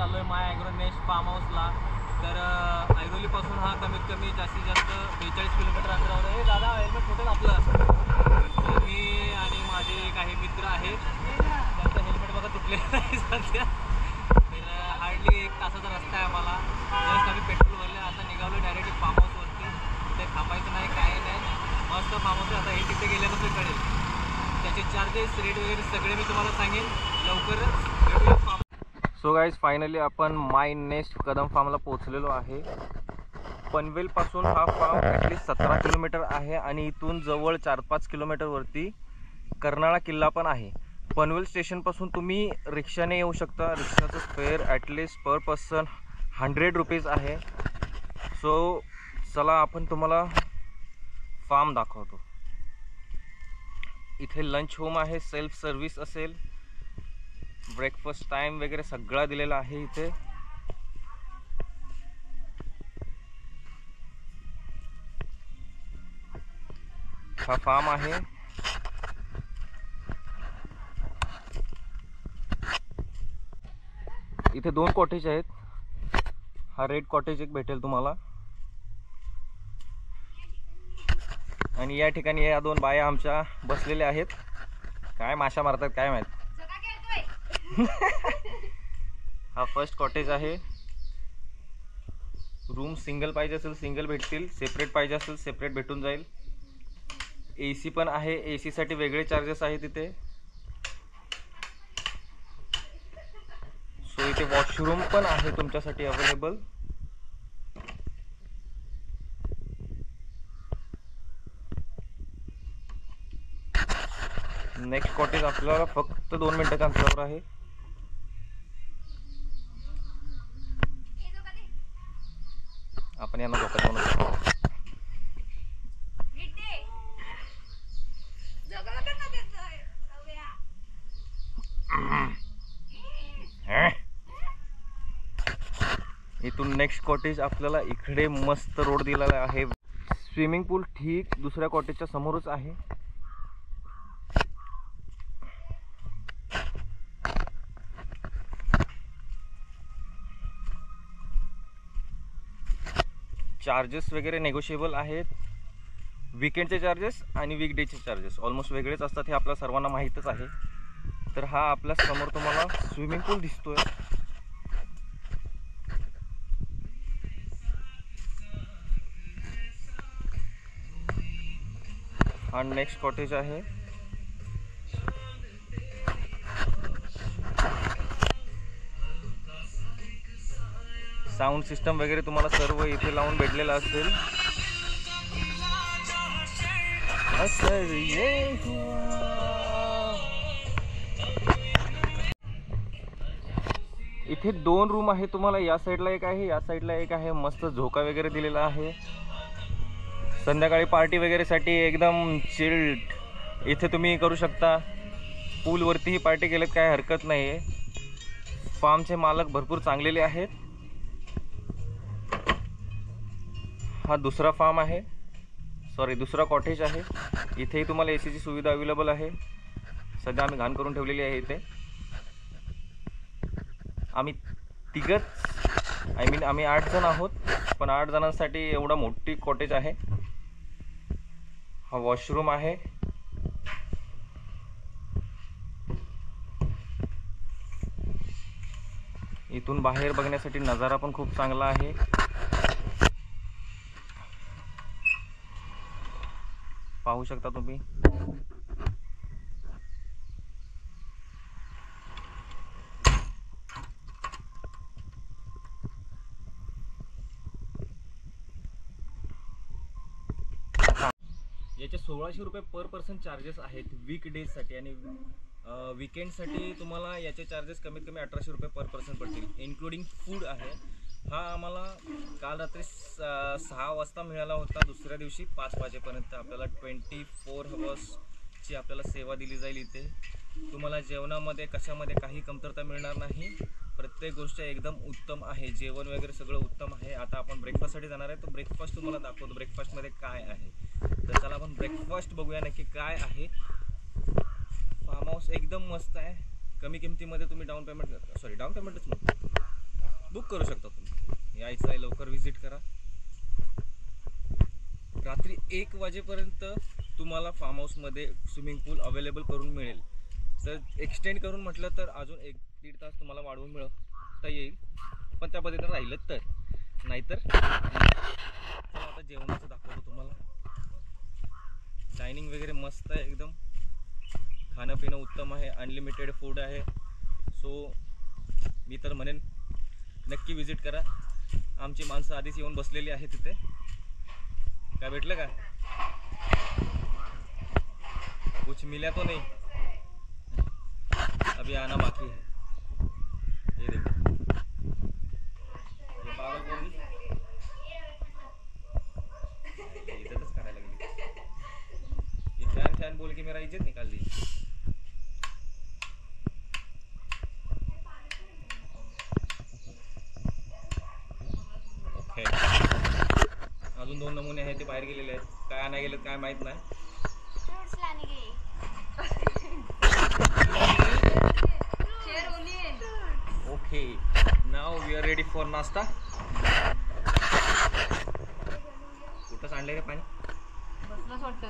चाललो आहे माय agro nest form हाऊसला. तर ऐरोलीपासून हा कमीत कमी जास्तीत जास्त 42 किलोमीटर अंतरावर आहे. दादा हेल्मेट कुठे आपलं? मी आणि माझे काही मित्र आहेत, त्यांचं हेल्मेट बघा तुटलेलं आहे सध्या. तर हार्डली 1 तासाचा रस्ता आहे आम्हाला. जस्ट आम्ही पेट्रोल भरले, आता निघालो डायरेक्ट फार्म हाऊसवरती. ते थांबायचं नाही, काय नाही, मस्त फार्म हाऊस. आता हे तिथे गेल्यानंतर कळेल त्याचे चार्जेस, रेट वगैरे सगळे मी तुम्हाला सांगेन लवकरच. भेटूया फार्म. सो गाईज, फायनली आपण माय नेस्ट कदम फार्मला पोहोचलेलो आहे. पनवेलपासून हा फार्म ॲटलीस्ट 17 किलोमीटर आहे आणि इथून जवळ 4-5 किलोमीटरवरती कर्नाळा किल्ला पण आहे. पनवेल स्टेशनपासून तुम्ही रिक्षाने येऊ शकता. रिक्षाचं फेअर ॲटलीस्ट पर पर्सन 100 रुपीज आहे. सो चला आपण तुम्हाला फार्म दाखवतो. इथे लंच होम आहे, सेल्फ सर्व्हिस असेल, ब्रेकफास्ट टाइम वगैरे सगळा दिलेला आहे इथे. हा फार्म आहे. इथे 2 कॉटेज आहेत. हा रेड कॉटेज एक भेटेल तुम्हाला आणि या ठिकाणी या 2 बाया आमच्या बसलेल्या आहेत. काय माशा मारतात काय माहित. हा फर्स्ट कॉटेज आहे. रूम सिंगल पाहिजे असेल सिंगल भेटतील, सेपरेट पाहिजे असेल सेपरेट भेटून जाईल. AC पण आहे. AC साठी वेगळे चार्जेस आहेत इथे. सो इथे वॉशरूम पण आहे तुमच्यासाठी अवेलेबल. नेक्स्ट कॉटेज आपल्याला फक्त 2 मिनिटाच्या अंतरावर आहे. आपण यांना झोपायला म्हणून इथून नेक्स्ट कॉटेज आपल्याला इकडे मस्त रोड दिलेला आहे. स्विमिंग पूल ठीक दुसऱ्या कॉटेजच्या समोरच आहे. चार्जेस वगैरे नेगोशिएबल आहेत. वीकेंडचे चार्जेस आणि वीकडेचे चार्जेस ऑलमोस्ट वेगळेच असतात, हे आपल्या सर्वांना माहीतच आहे. तर हा आपल्या समोर तुम्हाला स्विमिंग पूल दिसतोय. हा नेक्स्ट कॉटेज आहे. साऊंड सिस्टम वगैरे तुम्हाला सर्व इथे लावून भेटलेलं असेल. इथे 2 रूम आहे तुम्हाला. या साईडला एक आहे, या साईडला एक आहे. मस्त झोका वगैरे दिलेला आहे. संध्याकाळी पार्टी वगैरेसाठी एकदम चिल्ड इथे तुम्ही करू शकता. पूलवरतीही पार्टी केलेत काय हरकत नाही आहे. फार्मचे मालक भरपूर चांगलेले आहेत. हा दुसरा फार्म आहे, सॉरी दुसरा कॉटेज आहे. इथेही तुम्हाला AC ची सुविधा अवेलेबल आहे. सध्या आम्ही घाण करून ठेवलेली आहे इथे. आम्ही तिघच आम्ही 8 जण आहोत, पण 8 जणांसाठी एवढा मोठी कॉटेज आहे. हा वॉशरूम आहे. इथून बाहेर बघण्यासाठी नजारा पण खूप चांगला आहे. पाहू शकता तुम्ही. याचे 1600 रुपये पर पर्सन चार्जेस आहेत वीकडेजसाठी आणि वीकेंडसाठी तुम्हाला याचे चार्जेस कमीत कमी 1800 रुपये पर पर्सन पडतील, इन्क्लुडिंग फूड आहे. हा आम्हाला काल रात्री 6 वाजता मिळाला होता. दुसऱ्या दिवशी 5 वाजेपर्यंत आपल्याला 24 हवर्सची आपल्याला सेवा दिली जाईल. इथे तुम्हाला जेवणामध्ये कशामध्ये काही कमतरता मिळणार नाही. प्रत्येक गोष्ट एकदम उत्तम आहे. जेवण वगैरे सगळं उत्तम आहे. आता आपण ब्रेकफास्टसाठी जाणार आहे, तो ब्रेकफास्ट तुम्हाला दाखवतो ब्रेकफास्टमध्ये काय आहे. तर चला आपण ब्रेकफास्ट बघूया नक्की काय आहे. फार्म हाऊस एकदम मस्त आहे. कमी किमतीमध्ये तुम्ही डाऊन पेमेंटच नको, बुक करू शकता तुम्ही. यायचं आहे लवकर व्हिजिट करा. रात्री 1 वाजेपर्यंत तुम्हाला फार्म हाऊसमध्ये स्विमिंग पूल अवेलेबल करून मिळेल. तर एक्सटेंड करून म्हटलं तर अजून 1-1.5 तास तुम्हाला वाढवून मिळवता येईल, पण त्या पद्धतीनं राहिलं तर. नाहीतर चला आता जेवणाचं दाखवतो तुम्हाला. डायनिंग वगैरे मस्त आहे एकदम. खाणं पिणं उत्तम आहे. अनलिमिटेड फूड आहे. सो मी तर म्हणेन नक्की विजिट करा. आमची माणसं आधीच येऊन बसलेली आहे तिथे. काय भेटलं का? कुछ मिला तो नहीं, अभी आना बाकी है. ये देखो ये पागल पोरगी इधरच करायला लागली. ये फॅन फॅन बोल के मेरा इज्जत निकाल दी. ओके, अजून 2 नमुने आहेत ते बाहेर गेलेले आहेत. काय आणायला गेलेत काय माहित नाही. फ्रूट्स लाने गए. Okay, now we are ready for nashta. कुठं सांडले रे पाणी? बसलंच वाटतं.